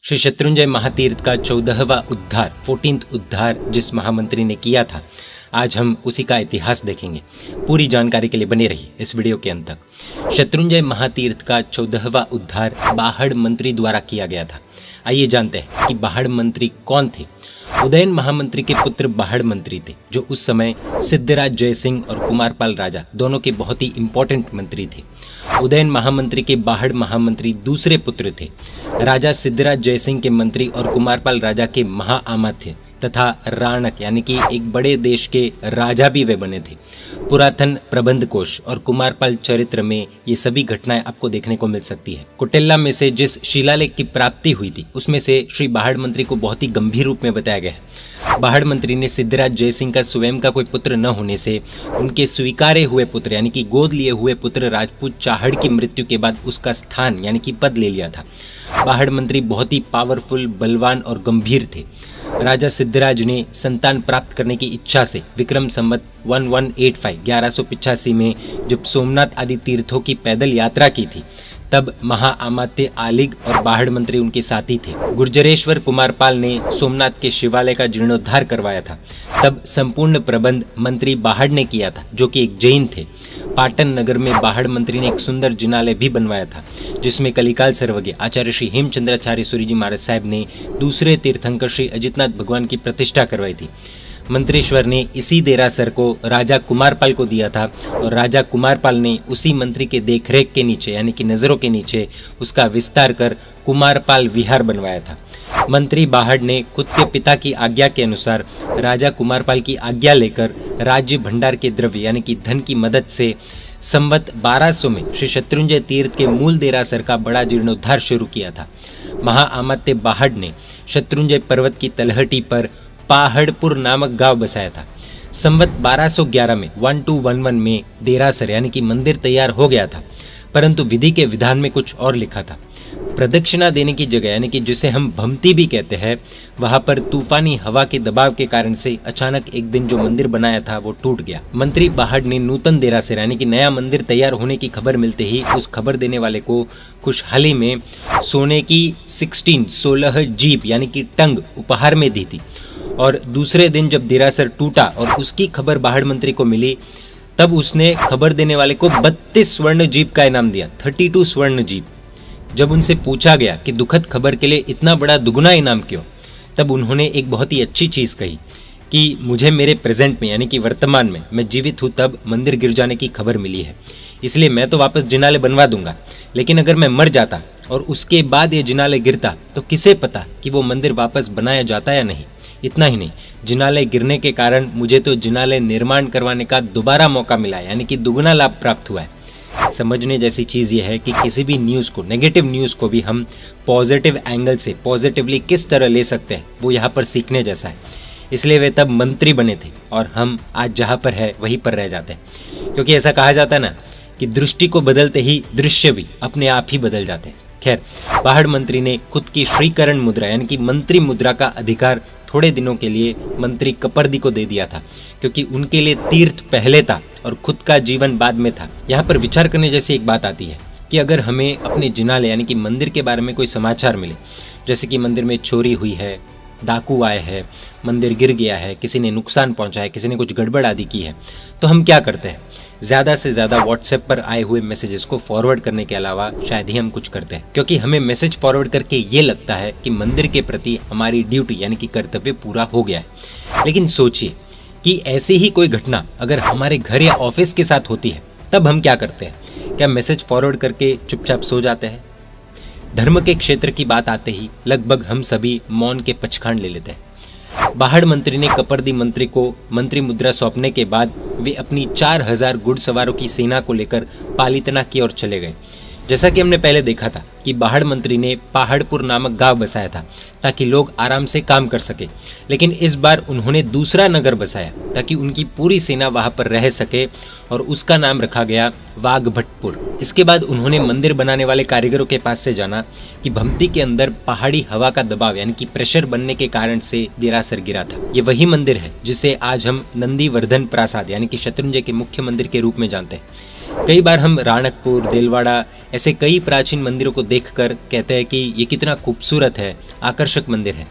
श्री शत्रुंजय महातीर्थ का 14वां उद्धार 14th उद्धार जिस महामंत्री ने किया था, आज हम उसी का इतिहास देखेंगे। पूरी जानकारी के लिए बने रहिए इस वीडियो के अंत तक। शत्रुंजय महातीर्थ का 14वां उद्धार बाहड़ मंत्री द्वारा किया गया था। आइए जानते हैं कि बाहड़ मंत्री कौन थे। उदयन महामंत्री के पुत्र बाहड़ मंत्री थे, जो उस समय सिद्धराज जयसिंह और कुमारपाल राजा दोनों के बहुत ही इंपॉर्टेंट मंत्री थे। उदयन महामंत्री के बाहड़ महामंत्री दूसरे पुत्र थे। राजा सिद्धराज जयसिंह के मंत्री और कुमारपाल राजा के महाआमा थे तथा राणक यानी कि एक बड़े देश के राजा भी वे बने थे। पुरातन प्रबंध कोश और कुमारपाल चरित्र में ये सभी घटनाएं आपको देखने को मिल सकती है। कुटेला में से जिस शिलालेख की प्राप्ति हुई थी, उसमें से श्री बाहड़ मंत्री को बहुत ही गंभीर रूप में बताया गया है। बाहड़ मंत्री ने सिद्धराज जयसिंह का स्वयं का कोई पुत्र न होने से उनके स्वीकारे हुए पुत्र यानी कि गोद लिए हुए पुत्र राजपूत चाहड़ की मृत्यु के बाद उसका स्थान यानी कि पद ले लिया था। बाहड़ मंत्री बहुत ही पावरफुल, बलवान और गंभीर थे। राजा सिद्धराज ने संतान प्राप्त करने की इच्छा से विक्रम संवत 1185 में जब सोमनाथ आदि तीर्थों की पैदल यात्रा की थी, तब महाआमात्य आलिग और बाहड़ मंत्री उनके साथी थे। गुर्जरेश्वर कुमारपाल ने सोमनाथ के शिवालय का जीर्णोद्धार करवाया था। तब संपूर्ण प्रबंध मंत्री बाहड़ ने किया था, जो कि एक जैन थे। पाटन नगर में बाहड़ मंत्री ने एक सुंदर जिनालय भी बनवाया था, जिसमें कलिकाल सर्वज्ञ आचार्य श्री हेमचंद्राचार्य सूरी जी महाराज साहब ने दूसरे तीर्थंकर श्री अजितनाथ भगवान की प्रतिष्ठा करवाई थी। मंत्रीश्वर ने इसी देरासर को राजा कुमारपाल को दिया था और राजा कुमारपाल ने उसी मंत्री के देखरेख के नीचे यानी कि नजरों के नीचे उसका विस्तार कर कुमारपाल विहार बनवाया था। मंत्री बाहड़ ने खुद के पिता की आज्ञा के अनुसार राजा कुमारपाल की आज्ञा लेकर राज्य भंडार के द्रव्य यानी कि धन की मदद से संवत 1200 में श्री शत्रुंजय तीर्थ के मूल देरासर का बड़ा जीर्णोद्धार शुरू किया था। महाआमात्य बाहड़ ने शत्रुंजय पर्वत की तलहटी पर पहाड़पुर नामक गांव बसाया था। संवत 1211 में 1211 में देरासर यानी कि मंदिर तैयार हो गया था, परंतु विधि के विधान में कुछ और लिखा था। प्रदक्षिणा देने की जगह यानी कि जिसे हम भमती भी कहते हैं, वहां पर तूफानी हवा के दबाव के कारण से अचानक एक दिन जो मंदिर बनाया था वो टूट गया। मंत्री बाहड़ ने नूतन देरासर यानी कि नया मंदिर तैयार होने की खबर मिलते ही उस खबर देने वाले को खुशहाली में सोने की 16 जीप यानी कि टंग उपहार में दी थी। और दूसरे दिन जब देरासर टूटा और उसकी खबर बाहड़ मंत्री को मिली, तब उसने खबर देने वाले को 32 स्वर्ण जीप का इनाम दिया, 32 स्वर्ण जीप। जब उनसे पूछा गया कि दुखद खबर के लिए इतना बड़ा दुगना इनाम क्यों, तब उन्होंने एक बहुत ही अच्छी चीज़ कही कि मुझे मेरे प्रेजेंट में यानी कि वर्तमान में मैं जीवित हूँ तब मंदिर गिर जाने की खबर मिली है, इसलिए मैं तो वापस जिनालय बनवा दूंगा, लेकिन अगर मैं मर जाता और उसके बाद ये जिनालय गिरता तो किसे पता कि वो मंदिर वापस बनाया जाता या नहीं। इतना ही नहीं, जिनालय गिरने के कारण मुझे तो जिनालय निर्माण करवाने का दोबारा मौका मिला है, यानी कि दुगना लाभ प्राप्त हुआ है। समझने जैसी चीज़ यह है कि किसी भी न्यूज़ को, नेगेटिव न्यूज़ को भी हम पॉजिटिव एंगल से पॉजिटिवली किस तरह ले सकते हैं, वो यहाँ पर सीखने जैसा है। इसलिए वे तब मंत्री बने थे और हम आज जहाँ पर है वहीं पर रह जाते हैं, क्योंकि ऐसा कहा जाता है ना कि दृष्टि को बदलते ही दृश्य भी अपने आप ही बदल जाते हैं। खैर, बाहड़ मंत्री ने खुद की श्रीकरण मुद्रा यानी कि मंत्री मुद्रा का अधिकार थोड़े दिनों के लिए मंत्री कपर्दी को दे दिया था, क्योंकि उनके लिए तीर्थ पहले था और खुद का जीवन बाद में था। यहाँ पर विचार करने जैसी एक बात आती है कि अगर हमें अपने जिनालय यानी कि मंदिर के बारे में कोई समाचार मिले, जैसे कि मंदिर में चोरी हुई है, डाकू आए हैं, मंदिर गिर गया है, किसी ने नुकसान पहुंचा है, किसी ने कुछ गड़बड़ आदि की है, तो हम क्या करते हैं? ज़्यादा से ज़्यादा व्हाट्सएप पर आए हुए मैसेजेस को फॉरवर्ड करने के अलावा शायद ही हम कुछ करते हैं, क्योंकि हमें मैसेज फॉरवर्ड करके ये लगता है कि मंदिर के प्रति हमारी ड्यूटी यानी कि कर्तव्य पूरा हो गया है। लेकिन सोचिए कि ऐसी ही कोई घटना अगर हमारे घर या ऑफिस के साथ होती है, तब हम क्या करते हैं? क्या मैसेज फॉरवर्ड करके चुपचाप सो जाते हैं? धर्म के क्षेत्र की बात आते ही लगभग हम सभी मौन के पचखांड ले लेते हैं। बाहड़ मंत्री ने कपर्दी मंत्री को मंत्री मुद्रा सौंपने के बाद वे अपनी 4000 घुड़सवारों की सेना को लेकर पालीतना की ओर चले गए। जैसा कि हमने पहले देखा था कि बाहड़ मंत्री ने पहाड़पुर नामक गांव बसाया था ताकि लोग आराम से काम कर सके, लेकिन इस बार उन्होंने दूसरा नगर बसाया ताकि उनकी पूरी सेना वहां पर रह सके और उसका नाम रखा गया वाघभटपुर। इसके बाद उन्होंने मंदिर बनाने वाले कारीगरों के पास से जाना कि भमती के अंदर पहाड़ी हवा का दबाव यानी कि प्रेशर बनने के कारण से देरासर गिरा था। ये वही मंदिर है जिसे आज हम नंदीवर्धन प्रासाद यानी कि शत्रुंजय के मुख्य मंदिर के रूप में जानते हैं। कई बार हम राणकपुर, देलवाड़ा ऐसे कई प्राचीन मंदिरों को देखकर कहते हैं कि ये कितना खूबसूरत है, आकर्षक मंदिर है,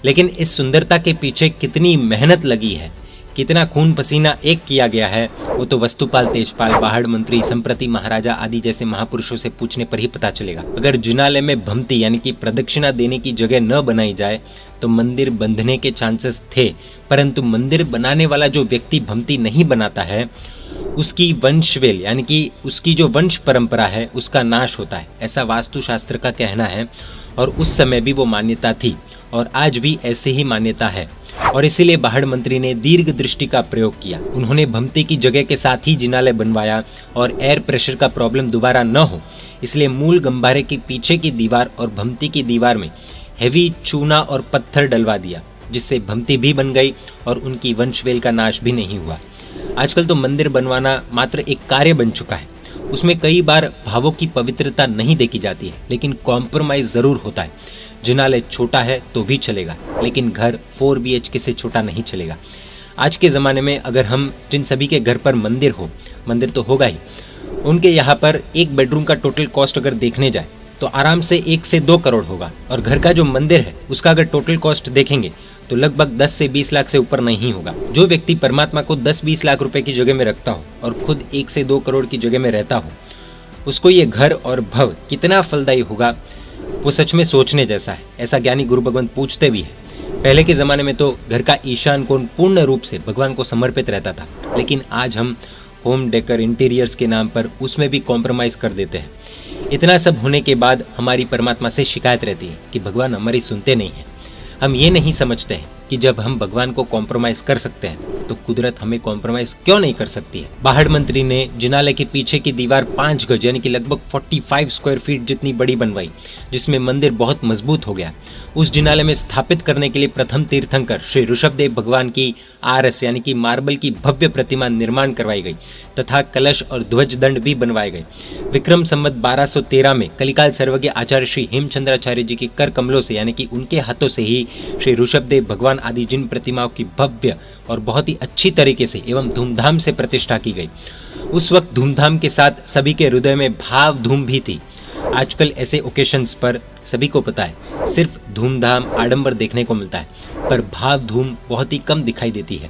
लेकिन इस सुंदरता के पीछे कितनी मेहनत लगी है, कितना खून पसीना एक किया गया है, वो तो वस्तुपाल तेजपाल, बाहड़ मंत्री, संप्रति महाराजा आदि जैसे महापुरुषों से पूछने पर ही पता चलेगा। अगर जिनालय में भमती यानी कि प्रदक्षिणा देने की जगह न बनाई जाए तो मंदिर बंधने के चांसेस थे, परंतु मंदिर बनाने वाला जो व्यक्ति भमती नहीं बनाता है उसकी वंशवेल यानी कि उसकी जो वंश परंपरा है उसका नाश होता है, ऐसा वास्तुशास्त्र का कहना है। और उस समय भी वो मान्यता थी और आज भी ऐसे ही मान्यता है, और इसीलिए बाहड़ मंत्री ने दीर्घ दृष्टि का प्रयोग किया। उन्होंने भमती की जगह के साथ ही जिनालय बनवाया और एयर प्रेशर का प्रॉब्लम दोबारा न हो, इसलिए मूल गंभारे के पीछे की दीवार और भमती की दीवार में हेवी चूना और पत्थर डलवा दिया, जिससे भमती भी बन गई और उनकी वंशवेल का नाश भी नहीं हुआ। आजकल तो मंदिर बनवाना मात्र एक कार्य बन चुका है, उसमें कई बार भावों की पवित्रता नहीं देखी जाती है, लेकिन कॉम्प्रोमाइज जरूर होता है। जिनालय छोटा है तो भी चलेगा, लेकिन घर 4 BHK से छोटा नहीं चलेगा। आज के ज़माने में अगर हम जिन सभी के घर पर मंदिर तो होगा ही, उनके यहाँ पर एक बेडरूम का टोटल कॉस्ट अगर देखने जाए तो आराम से 1 से 2 करोड़ होगा, और घर का जो मंदिर है उसका अगर टोटल कॉस्ट देखेंगे तो लगभग 10 से 20 लाख से ऊपर नहीं होगा। जो व्यक्ति परमात्मा को 10-20 लाख रुपए की जगह में रखता हो और खुद 1 से 2 करोड़ की जगह में रहता हो, उसको ये घर और भव कितना फलदायी होगा वो सच में सोचने जैसा है। ऐसा ज्ञानी गुरु भगवंत पूछते भी है। पहले के ज़माने में तो घर का ईशान कोण पूर्ण रूप से भगवान को समर्पित रहता था, लेकिन आज हम होम डेकर इंटीरियर्स के नाम पर उसमें भी कॉम्प्रोमाइज़ कर देते हैं। इतना सब होने के बाद हमारी परमात्मा से शिकायत रहती है कि भगवान हमारी सुनते नहीं हैं। हम ये नहीं समझते हैं कि जब हम भगवान को कॉम्प्रोमाइज कर सकते हैं तो कुदरत हमें कॉम्प्रोमाइज क्यों नहीं कर सकती है। बाहड़ मंत्री ने जिनालय के पीछे की दीवार 5 गज यानी कि लगभग 45 स्क्वायर फीट जितनी बड़ी बनवाई, जिसमें मंदिर बहुत मजबूत हो गया। उस जिनालय में स्थापित करने के लिए प्रथम तीर्थंकर श्री ऋषभदेव भगवान की आरस यानी कि मार्बल की भव्य प्रतिमा निर्माण करवाई गई तथा कलश और ध्वज दंड भी बनवाए गए। विक्रम संवत 1213 में कलिकाल सर्वज्ञ आचार्य श्री हेमचंद्राचार्य जी के कर कमलों से यानी कि उनके हाथों से ही श्री ऋषभदेव भगवान आदि जिन प्रतिमाओं की भव्य और बहुत ही अच्छी तरीके से एवं धूमधाम से प्रतिष्ठा की गई। उस वक्त धूमधाम के साथ सभी के हृदय में भाव धूम भी थी। आजकल ऐसे ओकेशंस पर सभी को पता है सिर्फ धूमधाम आडंबर देखने को मिलता है, पर भाव धूम बहुत ही कम दिखाई देती है।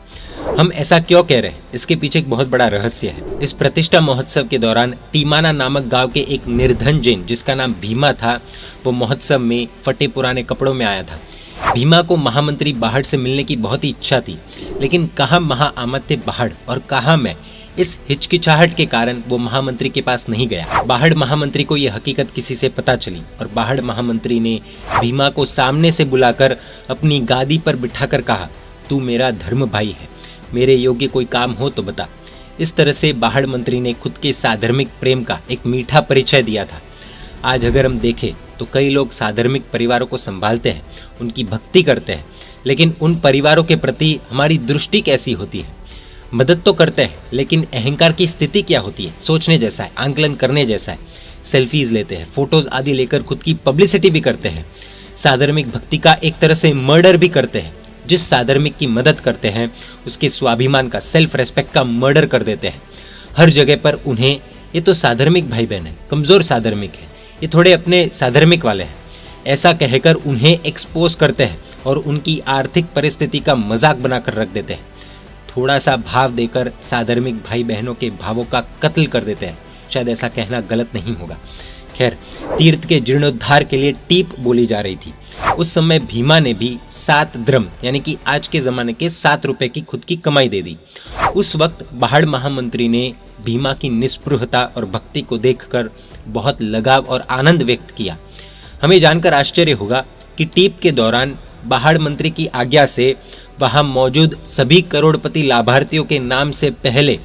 हम ऐसा क्यों कह रहे हैं, इसके पीछे एक बहुत बड़ा रहस्य है। इस प्रतिष्ठा महोत्सव के दौरान टीमाना नामक गांव के एक निर्धन जैन जिसका नाम भीमा था, वो महोत्सव में फटे पुराने कपड़ों में आया था। भीमा को महामंत्री बाहड़ से मिलने की बहुत ही इच्छा थी, लेकिन कहाँ महाआमद थे बाहड़ और कहाँ मैं, इस हिचकिचाहट के कारण वो महामंत्री के पास नहीं गया। बाहड़ महामंत्री को यह हकीकत किसी से पता चली और बाहड़ महामंत्री ने भीमा को सामने से बुलाकर अपनी गादी पर बिठाकर कहा, तू मेरा धर्म भाई है, मेरे योग्य कोई काम हो तो बता। इस तरह से बाहड़ मंत्री ने खुद के साधर्मिक प्रेम का एक मीठा परिचय दिया था। आज अगर हम देखें तो कई लोग साधर्मिक परिवारों को संभालते हैं, उनकी भक्ति करते हैं, लेकिन उन परिवारों के प्रति हमारी दृष्टि कैसी होती है। मदद तो करते हैं, लेकिन अहंकार की स्थिति क्या होती है, सोचने जैसा है, आंकलन करने जैसा है। सेल्फीज लेते हैं, फोटोज आदि लेकर खुद की पब्लिसिटी भी करते हैं। साधर्मिक भक्ति का एक तरह से मर्डर भी करते हैं। जिस साधर्मिक की मदद करते हैं उसके स्वाभिमान का, सेल्फ रेस्पेक्ट का मर्डर कर देते हैं। हर जगह पर उन्हें ये तो साधर्मिक भाई बहन है, कमजोर साधर्मिक है, ये थोड़े अपने साधर्मिक वाले हैं, ऐसा कहकर उन्हें एक्सपोज करते हैं और उनकी आर्थिक परिस्थिति का मजाक बनाकर रख देते हैं। थोड़ा सा भाव देकर साधर्मिक भाई बहनों के भावों का कत्ल कर देते हैं। शायद ऐसा कहना गलत नहीं होगा। खैर, तीर्थ के जीर्णोद्धार के लिए टीप बोली जा रही थी। उस समय भीमा ने भी 7 द्रम यानी कि आज के जमाने के 7 रुपए की खुद की कमाई दे दी। उस वक्त बाहड़ महामंत्री ने भीमा की निस्पृहता और भक्ति को देखकर बहुत लगाव और आनंद व्यक्त किया। हमें जानकर आश्चर्य होगा कि टीप के दौरान बाहड़ मंत्री की आज्ञा से वहां मौजूद सभी करोड़पति लाभार्थियों के नाम से पहले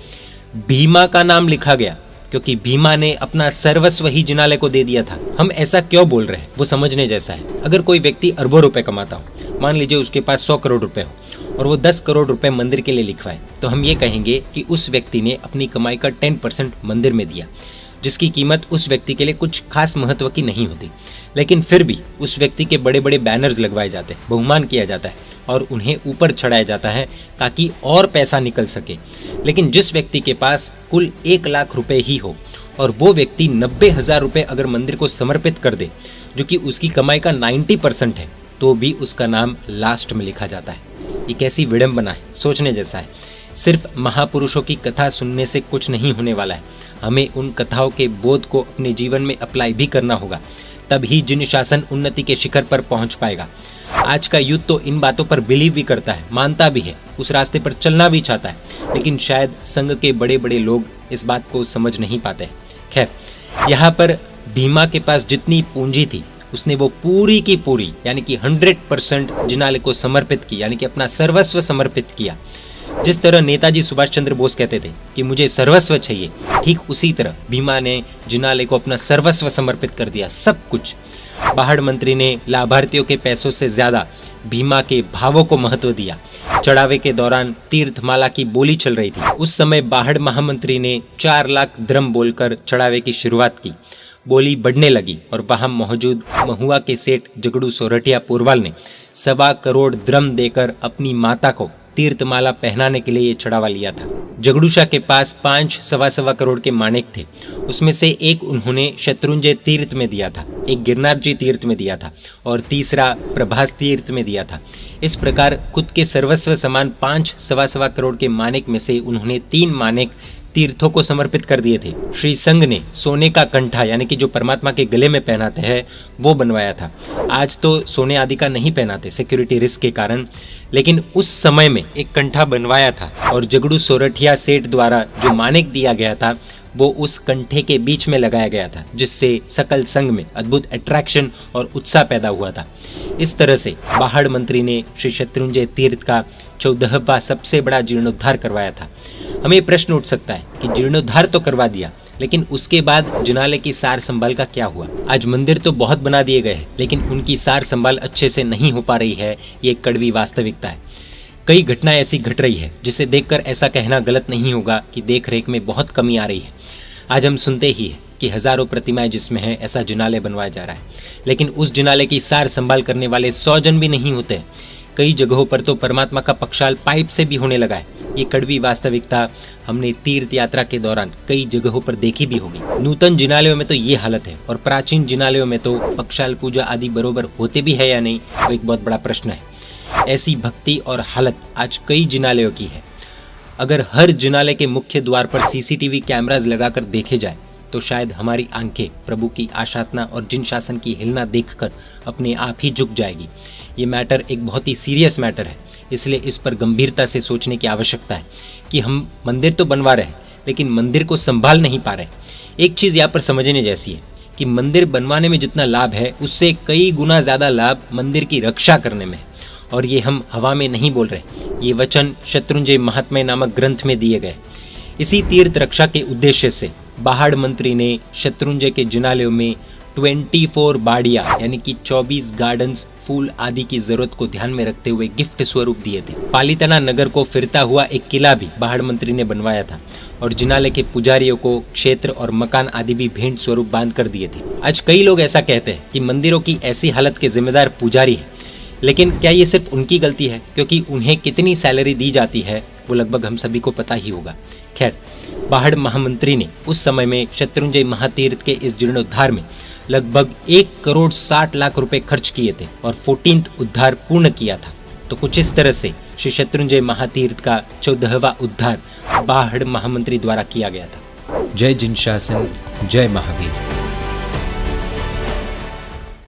भीमा का नाम लिखा गया, क्योंकि भीमा ने अपना सर्वस्व ही जिनालय को दे दिया था। हम ऐसा क्यों बोल रहे हैं वो समझने जैसा है। अगर कोई व्यक्ति अरबों रुपए कमाता हो, मान लीजिए उसके पास 100 करोड़ रुपए हो और वो 10 करोड़ रुपए मंदिर के लिए लिखवाए, तो हम ये कहेंगे कि उस व्यक्ति ने अपनी कमाई का 10% मंदिर में दिया, जिसकी कीमत उस व्यक्ति के लिए कुछ खास महत्व की नहीं होती। लेकिन फिर भी उस व्यक्ति के बड़े बड़े बैनर्स लगवाए जाते हैं, बहुमान किया जाता है और उन्हें ऊपर चढ़ाया जाता है ताकि और पैसा निकल सके। लेकिन जिस व्यक्ति के पास कुल 1 लाख रुपए ही हो और वो व्यक्ति 90,000 रुपए अगर मंदिर को समर्पित कर दे, जो कि उसकी कमाई का 90% है, तो भी उसका नाम लास्ट में लिखा जाता है। ये कैसी विडंबना है, सोचने जैसा है। सिर्फ महापुरुषों की कथा सुनने से कुछ नहीं होने वाला है, हमें उन कथाओं के बोध को अपने जीवन में अप्लाई भी करना होगा, तभी जिन शासन उन्नति के शिखर पर पहुंच पाएगा। आज का यूथ तो इन बातों पर बिलीव भी करता है, मानता भी है, उस रास्ते पर चलना भी चाहता है, लेकिन शायद संघ के बड़े बड़े लोग इस बात को समझ नहीं पाते हैं। खैर, यहाँ पर भीमा के पास जितनी पूंजी थी उसने वो पूरी की पूरी यानी कि 100% जिनाले को समर्पित की, यानी कि अपना सर्वस्व समर्पित किया। जिस तरह नेताजी सुभाष चंद्र बोस कहते थे कि मुझे सर्वस्व चाहिए, ठीक उसी तरह भीमा ने जिनाले को अपना सर्वस्व समर्पित कर दिया, सब कुछ। बाहड़ मंत्री ने लाभार्थियों के पैसों से ज्यादा भीमा के भावों को महत्व दिया। चढ़ावे के दौरान तीर्थमाला की बोली चल रही थी। उस समय बाहड़ महामंत्री ने 4 लाख द्रम बोलकर चढ़ावे की शुरुआत की। बोली बढ़ने लगी और वहां मौजूद महुआ के सेठ जगड़ू सोरठिया पोरवाल ने 1.25 करोड़ द्रम देकर अपनी माता को तीर्थमाला पहनाने के लिए ये चढ़ावा लिया था। जगड़ूशा के पास 5 सवा करोड़ के माणिक थे, उसमें से एक उन्होंने शत्रुंजय तीर्थ में दिया था, एक गिरनार जी तीर्थ में दिया था और तीसरा प्रभास तीर्थ में दिया था। इस प्रकार खुद के सर्वस्व समान 5 सवा करोड़ के माणिक में से उन्होंने 3 माणिक तीर्थों को समर्पित कर दिए थे। श्री संघ ने सोने का कंठा यानी कि जो परमात्मा के गले में पहनाते हैं वो बनवाया था। आज तो सोने आदि का नहीं पहनाते सिक्योरिटी रिस्क के कारण, लेकिन उस समय में एक कंठा बनवाया था और जगड़ू सोरठिया सेठ द्वारा जो मानिक दिया गया था वो उस कंठे के बीच में लगाया गया था, जिससे सकल संघ में अद्भुत अट्रैक्शन और उत्साह पैदा हुआ था। इस तरह से बाहड़ मंत्री ने श्री शत्रुंजय तीर्थ का 14वां सबसे बड़ा जीर्णोद्धार करवाया था। हमें प्रश्न उठ सकता है कि जीर्णोद्धार तो करवा दिया, लेकिन उसके बाद जिनाले की सार संभाल का क्या हुआ? आज मंदिर तो बहुत बना दिए गए हैं, लेकिन उनकी सार संभाल अच्छे से नहीं हो पा रही है, ये कड़वी वास्तविकता है। कई घटनाएं ऐसी घट रही है जिसे देखकर ऐसा कहना गलत नहीं होगा कि देख रेख में बहुत कमी आ रही है। आज हम सुनते ही है कि हजारों प्रतिमाएं जिसमें हैं ऐसा जिनाले बनवाया जा रहा है, लेकिन उस जिनाले की सार संभाल करने वाले 100 जन भी नहीं होते। कई जगहों पर तो परमात्मा का पक्षाल पाइप से भी होने लगा है। ये कड़वी वास्तविकता हमने तीर्थ यात्रा के दौरान कई जगहों पर देखी भी होगी। नूतन जिनालयों में तो ये हालत है और प्राचीन जिनालयों में तो पक्षाल पूजा आदि बरोबर होते भी है या नहीं, वो एक बहुत बड़ा प्रश्न है। ऐसी भक्ति और हालत आज कई जिनालयों की है। अगर हर जिनालय के मुख्य द्वार पर सीसीटीवी कैमरास लगाकर देखे जाए तो शायद हमारी आंखें प्रभु की आशातना और जिन शासन की हिलना देखकर अपने आप ही झुक जाएगी। ये मैटर एक बहुत ही सीरियस मैटर है, इसलिए इस पर गंभीरता से सोचने की आवश्यकता है कि हम मंदिर तो बनवा रहे हैं लेकिन मंदिर को संभाल नहीं पा रहे। एक चीज़ यहाँ पर समझने जैसी है कि मंदिर बनवाने में जितना लाभ है उससे कई गुना ज़्यादा लाभ मंदिर की रक्षा करने में है, और ये हम हवा में नहीं बोल रहे। ये वचन शत्रुंजय महात्म्य नामक ग्रंथ में दिए गए। इसी तीर्थ रक्षा के उद्देश्य से बाहड़ मंत्री ने शत्रुंजय के जिनालयों में 24 बाड़िया यानी कि 24 गार्डन्स, फूल आदि की जरूरत को ध्यान में रखते हुए गिफ्ट स्वरूप दिए थे। पालीताना नगर को फिरता हुआ एक किला भी बाहड़ मंत्री ने बनवाया था और जिनालय के पुजारियों को क्षेत्र और मकान आदि भी भेंट स्वरूप बांध कर दिए थे। आज कई लोग ऐसा कहते हैं कि मंदिरों की ऐसी हालत के जिम्मेदार पुजारी है, लेकिन क्या ये सिर्फ उनकी गलती है? क्योंकि उन्हें कितनी सैलरी दी जाती है वो लगभग हम सभी को पता ही होगा। खैर, बाहड़ महामंत्री ने उस समय में शत्रुंजय महातीर्थ के इस जीर्णोद्धार में लगभग 1,60,00,000 रुपए खर्च किए थे और 14th उद्धार पूर्ण किया था। तो कुछ इस तरह से श्री शत्रुंजय महातीर्थ का 14वां उद्धार बाहड़ महामंत्री द्वारा किया गया था। जय जिन शासन, जय महावीर।